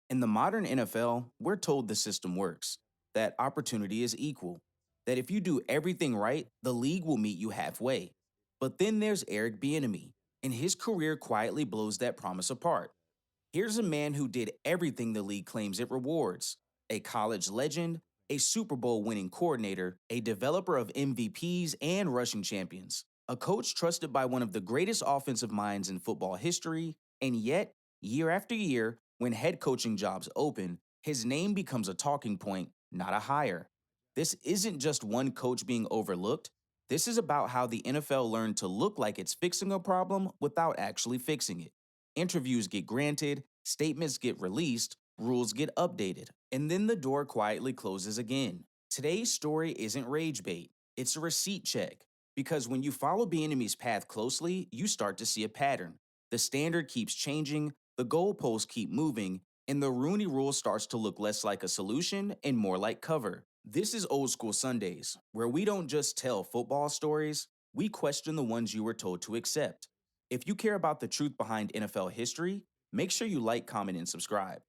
In the modern NFL, we're told the system works, that opportunity is equal, that if you do everything right, the league will meet you halfway. But then there's Eric Bieniemy, and his career quietly blows that promise apart. Here's a man who did everything the league claims it rewards: a college legend, a Super Bowl winning coordinator, a developer of MVPs and rushing champions, a coach trusted by one of the greatest offensive minds in football history, and yet, year after year, when head coaching jobs open, his name becomes a talking point, not a hire. This isn't just one coach being overlooked. This is about how the NFL learned to look like it's fixing a problem without actually fixing it. Interviews get granted, statements get released, rules get updated, and then the door quietly closes again. Today's story isn't rage bait, it's a receipt check. Because when you follow Bieniemy's path closely, you start to see a pattern. The standard keeps changing, the goalposts keep moving, and the Rooney Rule starts to look less like a solution and more like cover. This is Old School Sundays, where we don't just tell football stories, we question the ones you were told to accept. If you care about the truth behind NFL history, make sure you like, comment, and subscribe.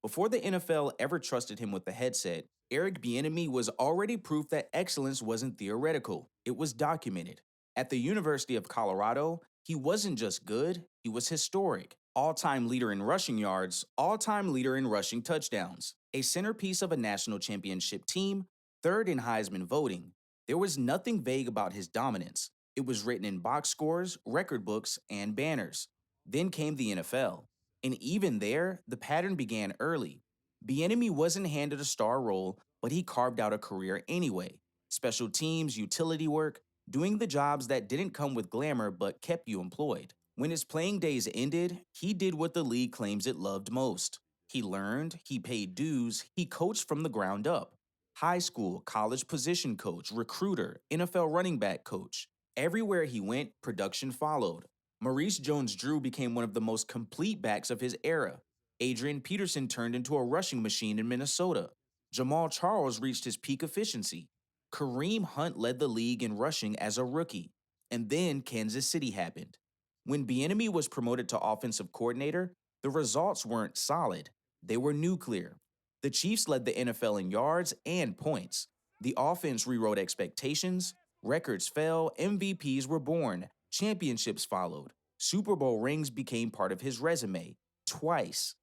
Before the NFL ever trusted him with the headset, Eric Bieniemy was already proof that excellence wasn't theoretical, it was documented. At the University of Colorado, he wasn't just good, he was historic. All-time leader in rushing yards, all-time leader in rushing touchdowns, a centerpiece of a national championship team, third in Heisman voting. There was nothing vague about his dominance. It was written in box scores, record books, and banners. Then came the NFL. And even there, the pattern began early. Bieniemy wasn't handed a star role, but he carved out a career anyway. Special teams, utility work, doing the jobs that didn't come with glamour but kept you employed. When his playing days ended, he did what the league claims it loved most. He learned, he paid dues, he coached from the ground up. High school, college position coach, recruiter, NFL running back coach. Everywhere he went, production followed. Maurice Jones-Drew became one of the most complete backs of his era. Adrian Peterson turned into a rushing machine in Minnesota. Jamal Charles reached his peak efficiency. Kareem Hunt led the league in rushing as a rookie. And then Kansas City happened. When Bieniemy was promoted to offensive coordinator, the results weren't solid. They were nuclear. The Chiefs led the NFL in yards and points. The offense rewrote expectations. Records fell, MVPs were born, championships followed. Super Bowl rings became part of his resume. Twice.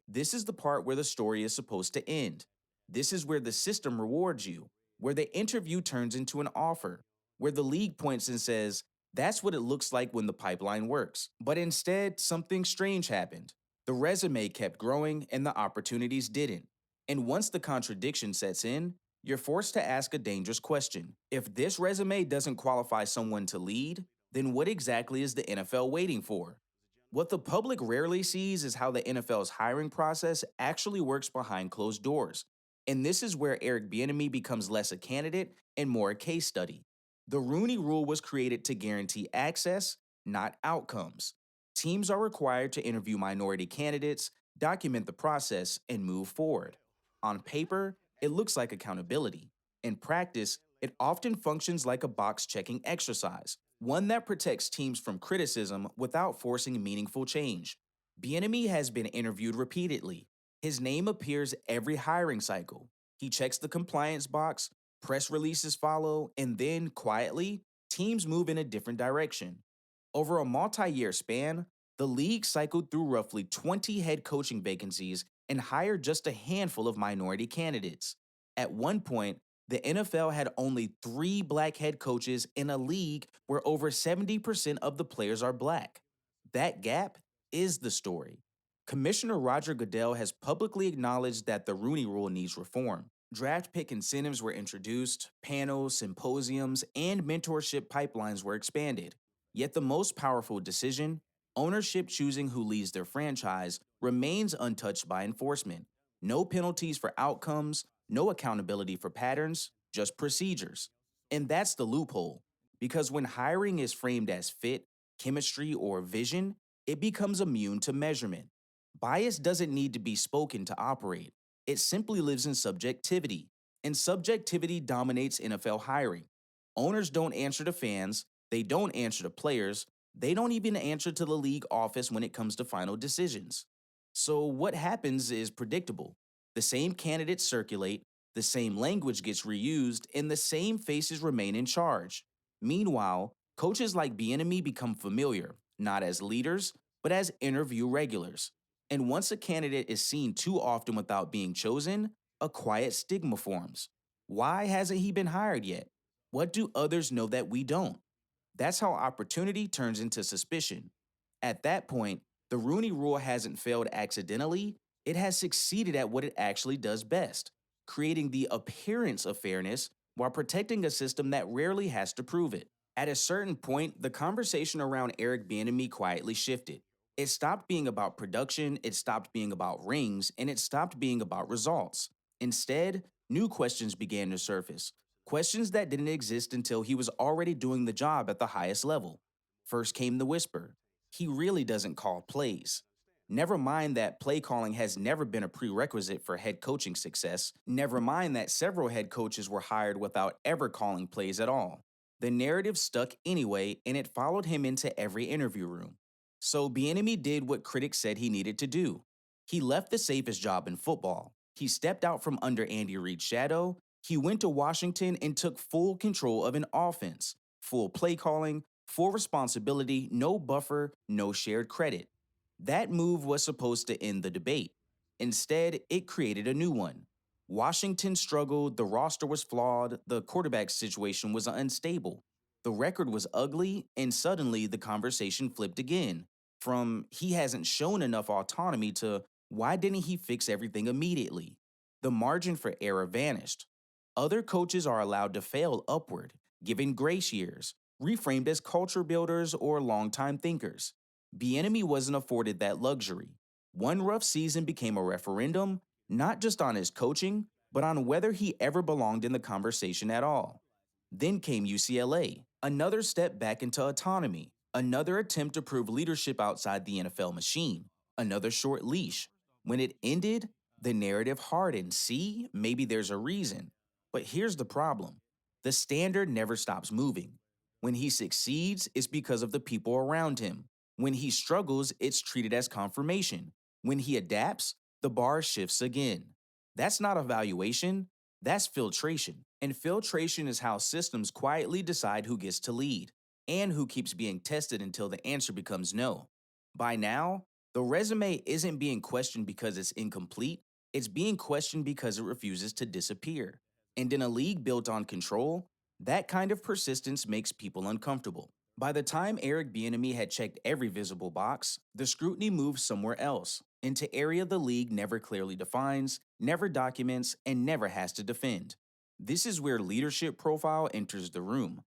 This is the part where the story is supposed to end. This is where the system rewards you, where the interview turns into an offer, where the league points and says, that's what it looks like when the pipeline works. But instead, something strange happened. The resume kept growing and the opportunities didn't. And once the contradiction sets in, you're forced to ask a dangerous question. If this resume doesn't qualify someone to lead, then what exactly is the NFL waiting for? What the public rarely sees is how the NFL's hiring process actually works behind closed doors. And this is where Eric Bieniemy becomes less a candidate and more a case study. The Rooney Rule was created to guarantee access, not outcomes. Teams are required to interview minority candidates, document the process, and move forward. On paper, it looks like accountability. In practice, it often functions like a box checking exercise, one that protects teams from criticism without forcing meaningful change. Bieniemy has been interviewed repeatedly. His name appears every hiring cycle. He checks the compliance box, press releases follow, and then, quietly, teams move in a different direction. Over a multi year span, the league cycled through roughly 20 head coaching vacancies and hired just a handful of minority candidates. At one point, the NFL had only 3 black head coaches in a league where over 70% of the players are black. That gap is the story. Commissioner Roger Goodell has publicly acknowledged that the Rooney Rule needs reform. Draft pick incentives were introduced, panels, symposiums, and mentorship pipelines were expanded. Yet the most powerful decision, ownership choosing who leads their franchise, remains untouched by enforcement. No penalties for outcomes, no accountability for patterns, just procedures. And that's the loophole. Because when hiring is framed as fit, chemistry, or vision, it becomes immune to measurement. Bias doesn't need to be spoken to operate. It simply lives in subjectivity. And subjectivity dominates NFL hiring. Owners don't answer to fans, they don't answer to players, they don't even answer to the league office when it comes to final decisions. So, what happens is predictable. The same candidates circulate, the same language gets reused, and the same faces remain in charge. Meanwhile, coaches like Bieniemy become familiar, not as leaders, but as interview regulars. And once a candidate is seen too often without being chosen, a quiet stigma forms. Why hasn't he been hired yet? What do others know that we don't? That's how opportunity turns into suspicion. At that point, the Rooney Rule hasn't failed accidentally, it has succeeded at what it actually does best, creating the appearance of fairness while protecting a system that rarely has to prove it. At a certain point, the conversation around Eric Bieniemy quietly shifted. It stopped being about production, it stopped being about rings, and it stopped being about results. Instead, new questions began to surface. Questions that didn't exist until he was already doing the job at the highest level. First came the whisper: he really doesn't call plays. Never mind that play calling has never been a prerequisite for head coaching success. Never mind that several head coaches were hired without ever calling plays at all. The narrative stuck anyway, and it followed him into every interview room. So Bieniemy did what critics said he needed to do. He left the safest job in football. He stepped out from under Andy Reid's shadow. He went to Washington and took full control of an offense, full play calling, full responsibility, no buffer, no shared credit. That move was supposed to end the debate. Instead, it created a new one. Washington struggled, the roster was flawed, the quarterback situation was unstable. The record was ugly, and suddenly the conversation flipped again. From he hasn't shown enough autonomy to why didn't he fix everything immediately? The margin for error vanished. Other coaches are allowed to fail upward, given grace years, reframed as culture builders or longtime thinkers. Bieniemy wasn't afforded that luxury. One rough season became a referendum, not just on his coaching, but on whether he ever belonged in the conversation at all. Then came UCLA, another step back into autonomy, another attempt to prove leadership outside the NFL machine, another short leash. When it ended, the narrative hardened. See, maybe there's a reason. But here's the problem: the standard never stops moving. When he succeeds, it's because of the people around him. When he struggles, it's treated as confirmation. When he adapts, the bar shifts again. That's not evaluation, that's filtration. And filtration is how systems quietly decide who gets to lead and who keeps being tested until the answer becomes no. By now, the resume isn't being questioned because it's incomplete, it's being questioned because it refuses to disappear. And in a league built on control, that kind of persistence makes people uncomfortable. By the time Eric Bieniemy had checked every visible box, the scrutiny moved somewhere else, into area the league never clearly defines, never documents, and never has to defend. This is where leadership profile enters the room.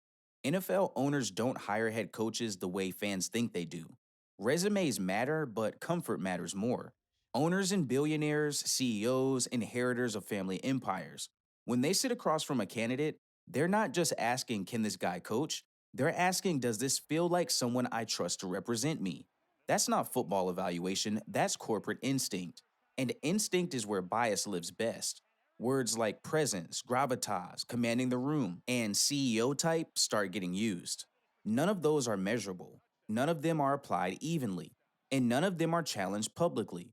NFL owners don't hire head coaches the way fans think they do. Resumes matter, but comfort matters more. Owners and billionaires, CEOs, inheritors of family empires. When they sit across from a candidate, they're not just asking, can this guy coach? They're asking, does this feel like someone I trust to represent me? That's not football evaluation, that's corporate instinct. And instinct is where bias lives best. Words like presence, gravitas, commanding the room, and CEO type start getting used. None of those are measurable. None of them are applied evenly. And none of them are challenged publicly.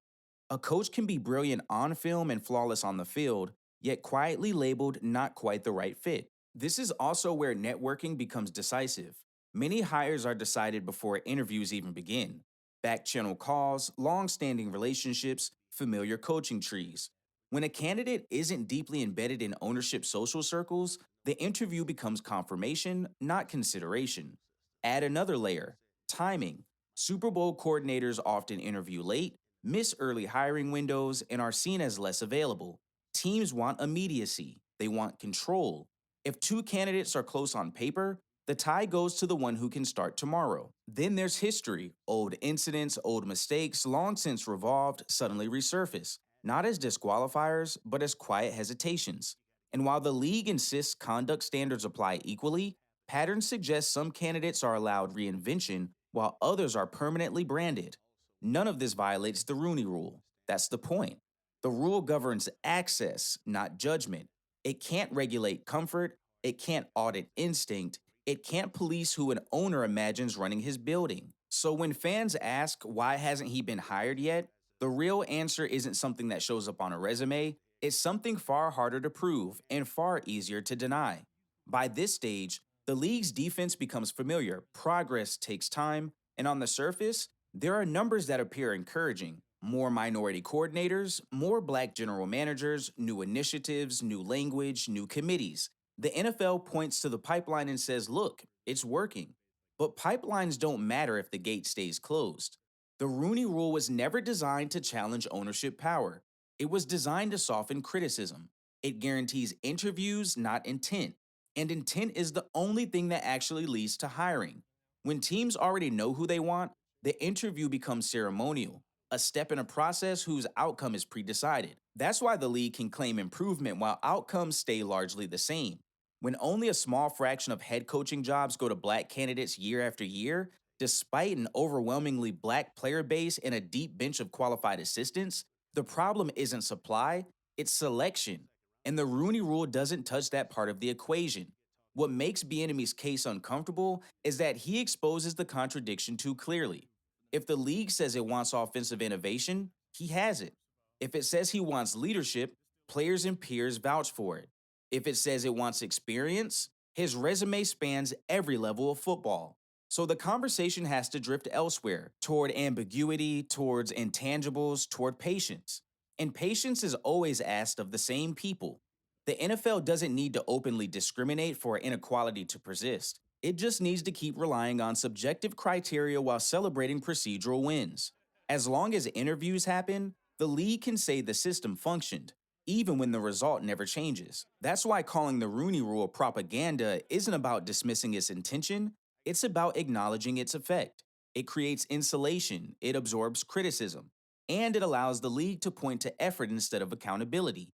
A coach can be brilliant on film and flawless on the field, yet quietly labeled not quite the right fit. This is also where networking becomes decisive. Many hires are decided before interviews even begin. Back channel calls, long standing relationships, familiar coaching trees. When a candidate isn't deeply embedded in ownership social circles, the interview becomes confirmation, not consideration. Add another layer: timing. Super Bowl coordinators often interview late, miss early hiring windows, and are seen as less available. Teams want immediacy, they want control. If two candidates are close on paper, the tie goes to the one who can start tomorrow. Then there's history. Old incidents, old mistakes, long since revolved, suddenly resurface, not as disqualifiers, but as quiet hesitations. And while the league insists conduct standards apply equally, patterns suggest some candidates are allowed reinvention while others are permanently branded. None of this violates the Rooney Rule. That's the point. The rule governs access, not judgment. It can't regulate comfort, it can't audit instinct, it can't police who an owner imagines running his building. So when fans ask why hasn't he been hired yet, The real answer isn't something that shows up on a resume, it's something far harder to prove and far easier to deny. By this stage, the league's defense becomes familiar, progress takes time, and on the surface, there are numbers that appear encouraging. More minority coordinators, more black general managers, new initiatives, new language, new committees. The NFL points to the pipeline and says, look, it's working. But pipelines don't matter if the gate stays closed. The Rooney Rule was never designed to challenge ownership power. It was designed to soften criticism. It guarantees interviews, not intent. And intent is the only thing that actually leads to hiring. When teams already know who they want, the interview becomes ceremonial, a step in a process whose outcome is pre-decided. That's why the league can claim improvement while outcomes stay largely the same. When only a small fraction of head coaching jobs go to black candidates year after year, despite an overwhelmingly black player base and a deep bench of qualified assistants, the problem isn't supply, it's selection. And the Rooney Rule doesn't touch that part of the equation. What makes Bieniemy's case uncomfortable is that he exposes the contradiction too clearly. If the league says it wants offensive innovation, he has it. If it says he wants leadership, players and peers vouch for it. If it says it wants experience, his resume spans every level of football. So the conversation has to drift elsewhere, toward ambiguity, towards intangibles, toward patience. And patience is always asked of the same people. The NFL doesn't need to openly discriminate for inequality to persist. It just needs to keep relying on subjective criteria while celebrating procedural wins. As long as interviews happen, the league can say the system functioned, even when the result never changes. That's why calling the Rooney Rule propaganda isn't about dismissing its intention, it's about acknowledging its effect. It creates insulation, it absorbs criticism, and it allows the league to point to effort instead of accountability.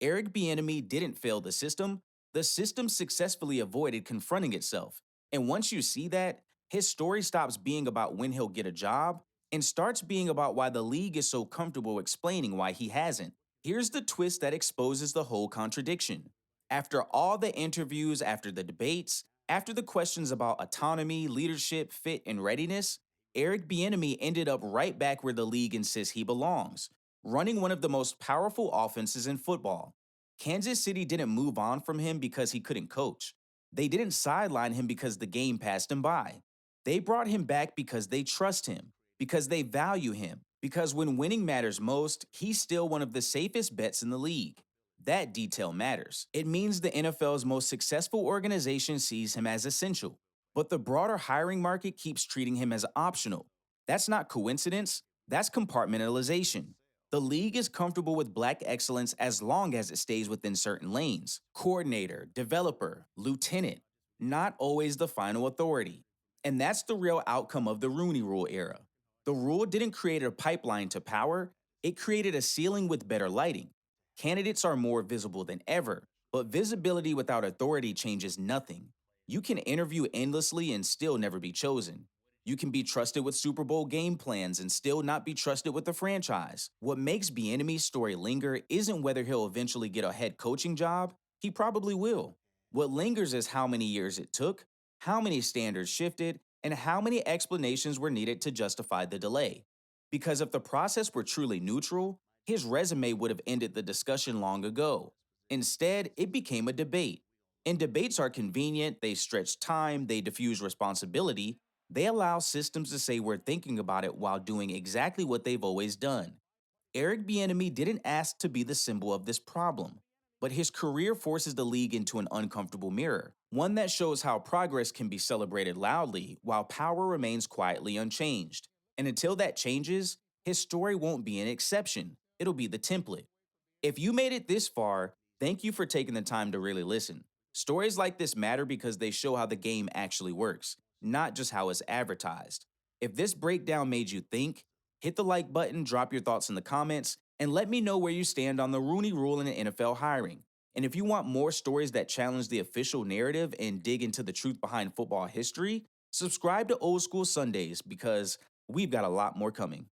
Eric Bieniemy didn't fail the system successfully avoided confronting itself. And once you see that, his story stops being about when he'll get a job and starts being about why the league is so comfortable explaining why he hasn't. Here's the twist that exposes the whole contradiction. After all the interviews, after the debates, after the questions about autonomy, leadership, fit, and readiness, Eric Bieniemy ended up right back where the league insists he belongs, running one of the most powerful offenses in football. Kansas City didn't move on from him because he couldn't coach. They didn't sideline him because the game passed him by. They brought him back because they trust him, because they value him, because when winning matters most, he's still one of the safest bets in the league. That detail matters. It means the NFL's most successful organization sees him as essential, but the broader hiring market keeps treating him as optional. That's not coincidence, that's compartmentalization. The league is comfortable with black excellence as long as it stays within certain lanes. Coordinator, developer, lieutenant, not always the final authority. And that's the real outcome of the Rooney Rule era. The rule didn't create a pipeline to power, it created a ceiling with better lighting. Candidates are more visible than ever, but visibility without authority changes nothing. You can interview endlessly and still never be chosen. You can be trusted with Super Bowl game plans and still not be trusted with the franchise. What makes Bieniemy's story linger isn't whether he'll eventually get a head coaching job, he probably will. What lingers is how many years it took, how many standards shifted, and how many explanations were needed to justify the delay. Because if the process were truly neutral, his resume would have ended the discussion long ago. Instead, it became a debate. And debates are convenient, they stretch time, they diffuse responsibility, they allow systems to say we're thinking about it while doing exactly what they've always done. Eric Bieniemy didn't ask to be the symbol of this problem, but his career forces the league into an uncomfortable mirror, one that shows how progress can be celebrated loudly while power remains quietly unchanged. And until that changes, his story won't be an exception, it'll be the template. If you made it this far, thank you for taking the time to really listen. Stories like this matter because they show how the game actually works, not just how it's advertised. If this breakdown made you think, hit the like button, drop your thoughts in the comments, and let me know where you stand on the Rooney Rule and NFL hiring. And if you want more stories that challenge the official narrative and dig into the truth behind football history, subscribe to Old School Sundays because we've got a lot more coming.